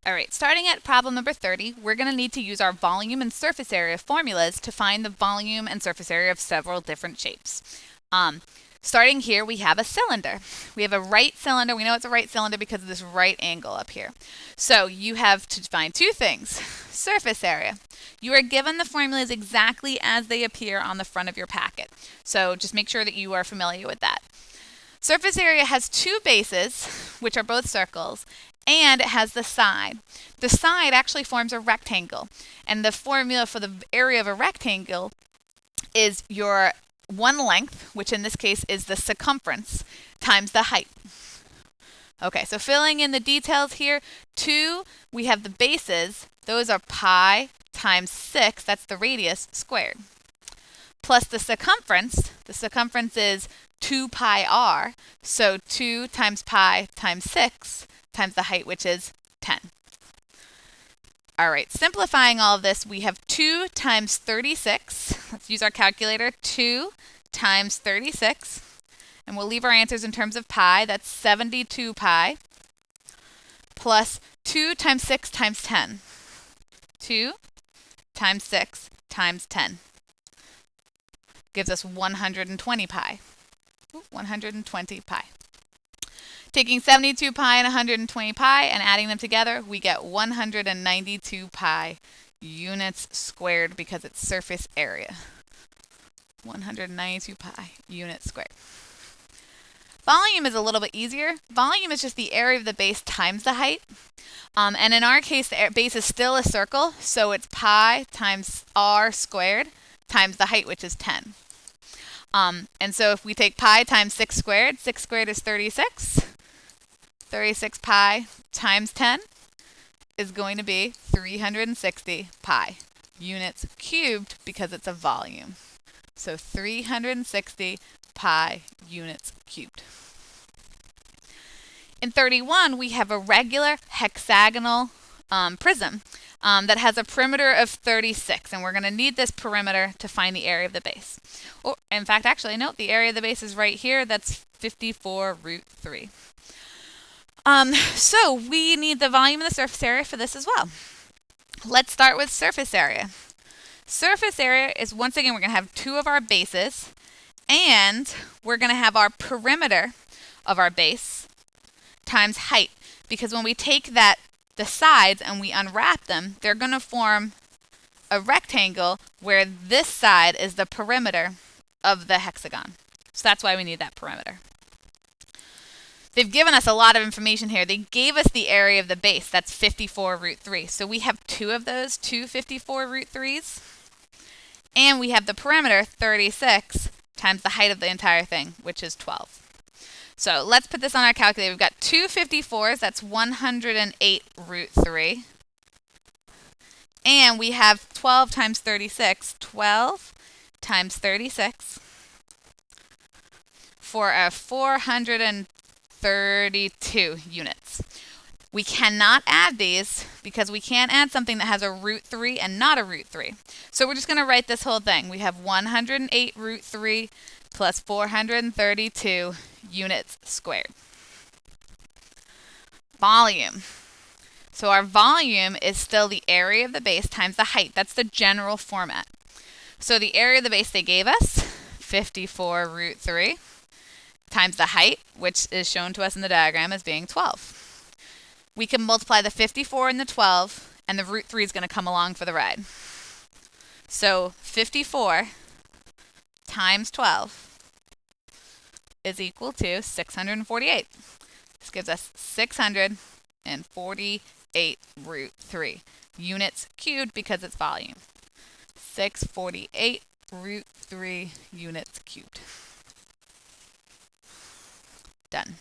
All right, starting at problem number 30, we're going to need to use our volume and surface area formulas to find the volume and surface area of several different shapes. Starting here, we have a cylinder. We have a right cylinder. We know it's a right cylinder because of this right angle up here. So you have to find two things. Surface area. You are given the formulas exactly as they appear on the front of your packet. So just make sure that you are familiar with that. Surface area has two bases, which are both circles, and it has the side. The side actually forms a rectangle, and the formula for the area of a rectangle is your one length, which in this case is the circumference, times the height. Okay, so filling in the details here, 2, we have the bases. Those are pi times 6, that's the radius, squared. Plus the circumference is 2 pi r, so 2 times pi times 6 times the height, which is 10. All right, simplifying all of this, we have 2 times 36. Let's use our calculator. 2 times 36. And we'll leave our answers in terms of pi. That's 72 pi. Plus 2 times 6 times 10. 2 times 6 times 10. Gives us 120 pi. 120 pi. Taking 72 pi and 120 pi and adding them together, we get 192 pi units squared because it's surface area. 192 pi units squared. Volume is a little bit easier. Volume is just the area of the base times the height. And in our case, the base is still a circle, so it's pi times r squared times the height, which is 10. And so if we take pi times 6 squared is 36. 36 pi times 10 is going to be 360 pi units cubed because it's a volume. So 360 pi units cubed. In 31, we have a regular hexagonal prism that has a perimeter of 36, and we're going to need this perimeter to find the area of the base. Or, in fact, actually, note the area of the base is right here. That's 54 root 3. So we need the volume and the surface area for this as well. Let's start with surface area. Surface area is, once again, we're going to have two of our bases, and we're going to have our perimeter of our base times height, because when we take the sides and we unwrap them, they're going to form a rectangle where this side is the perimeter of the hexagon. So that's why we need that perimeter. They've given us a lot of information here. They gave us the area of the base. That's 54 root 3. So we have two of those, two 54 root 3s. And we have the perimeter, 36, times the height of the entire thing, which is 12. So let's put this on our calculator. We've got two 54s. That's 108 root 3. And we have 12 times 36. 12 times 36 for a 432 units. We cannot add these because we can't add something that has a root 3 and not a root 3. So we're just going to write this whole thing. We have 108 root 3 plus 432 units squared. Volume. So our volume is still the area of the base times the height. That's the general format. So the area of the base they gave us, 54 root 3, times the height, which is shown to us in the diagram as being 12. We can multiply the 54 and the 12, and the root 3 is going to come along for the ride. So 54 times 12 is equal to 648. This gives us 648 root 3 units cubed because it's volume. 648 root 3 units cubed. Done.